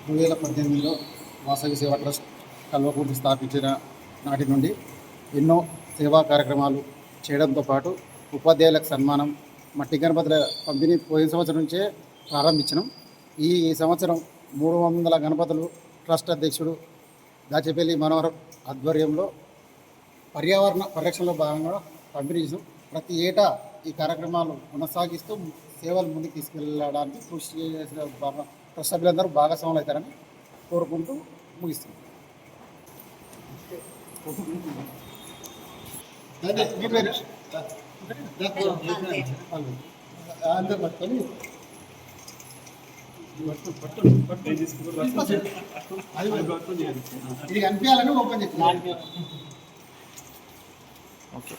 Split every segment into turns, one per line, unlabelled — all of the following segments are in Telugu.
2018లో వాసవి సేవా ట్రస్ట్ కల్వకుర్తి స్థాపించిన నాటి నుండి ఎన్నో సేవా కార్యక్రమాలు చేయడంతో పాటు ఉపాధ్యాయులకు సన్మానం, మట్టి గణపతుల పంపిణీ పోయిన సంవత్సరం నుంచే ప్రారంభించినాం. ఈ సంవత్సరం 300 గణపతులు ట్రస్ట్ అధ్యక్షుడు దాచేపల్లి మనోహర్ ఆధ్వర్యంలో పర్యావరణ పరిరక్షణలో భాగంగా పంపిణీ చేసాం. ప్రతి ఏటా ఈ కార్యక్రమాలు కొనసాగిస్తూ సేవలు ముందుకు తీసుకెళ్ళడానికి కృషి చేసిన ట్రస్ట్ సభ్యులందరూ భాగస్వాములు అవుతారని కోరుకుంటూ ముగిస్తున్నాం. ఇది కనిపించాలని ఓపెన్ చేసి ఓకే.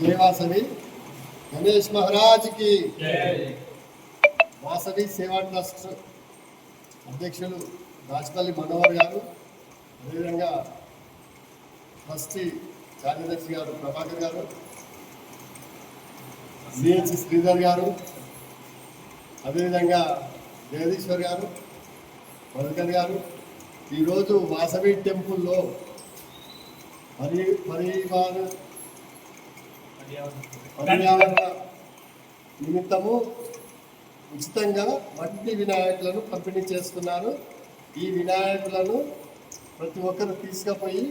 जय वासवी गणेश महाराज की वासवी सेवा ट्रस्ट అధ్యక్షులు రాజపల్లి మనోహర్ గారు, అదేవిధంగా ట్రస్టీ కార్యదర్శి గారు ప్రభాకర్ గారు, సిహెచ్ శ్రీధర్ గారు, అదేవిధంగా జగదీశ్వర్ గారు, మధుకర్ గారు ఈరోజు వాసవి టెంపుల్లో పర్యావరణ నిమిత్తము ఉచితంగా మట్టి వినాయకులను పంపిణీ చేస్తున్నారు. ఈ వినాయకులను ప్రతి ఒక్కరు తీసుకుపోయి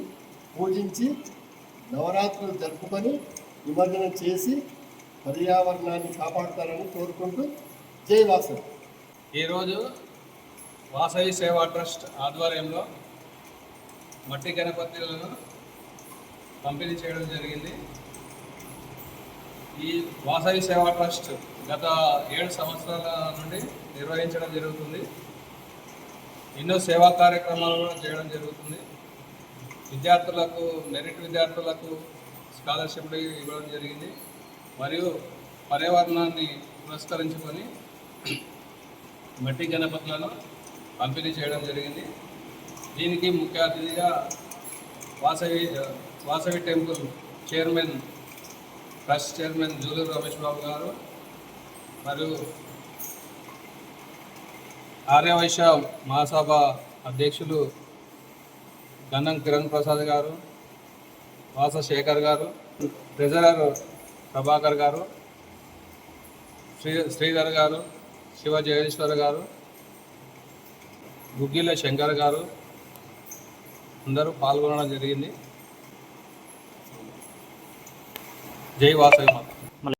పూజించి నవరాత్రులు జరుపుకొని నిమజ్జనం చేసి పర్యావరణాన్ని కాపాడుతారని కోరుకుంటూ జై వాసవి.
ఈరోజు వాసవి సేవా ట్రస్ట్ ఆధ్వర్యంలో మట్టి గణపతులను పంపిణీ చేయడం జరిగింది. ఈ వాసవి సేవా ట్రస్ట్ గత 7 సంవత్సరాల నుండి నిర్వహించడం జరుగుతుంది. ఎన్నో సేవా కార్యక్రమాలు కూడా చేయడం జరుగుతుంది. విద్యార్థులకు, మెరిట్ విద్యార్థులకు స్కాలర్షిప్లు ఇవ్వడం జరిగింది. మరియు పర్యావరణాన్ని పురస్కరించుకొని మట్టి గణపతులను పంపిణీ చేయడం జరిగింది. దీనికి ముఖ్య అతిథిగా Vasavi temple chairman, trust chairman Juluru Ramesh Babu garu, మరియు ఆర్యవైశ్య మహాసభ అధ్యక్షులు గన్నం కిరణ్ ప్రసాద్ గారు, వాస శేఖర్ గారు, ట్రెజరర్ ప్రభాకర్ గారు, శ్రీధర్ గారు, శివ జగదీశ్వర్ గారు, గుగ్గిల శంకర్ గారు అందరూ పాల్గొనడం జరిగింది. జై వాసవి మాత.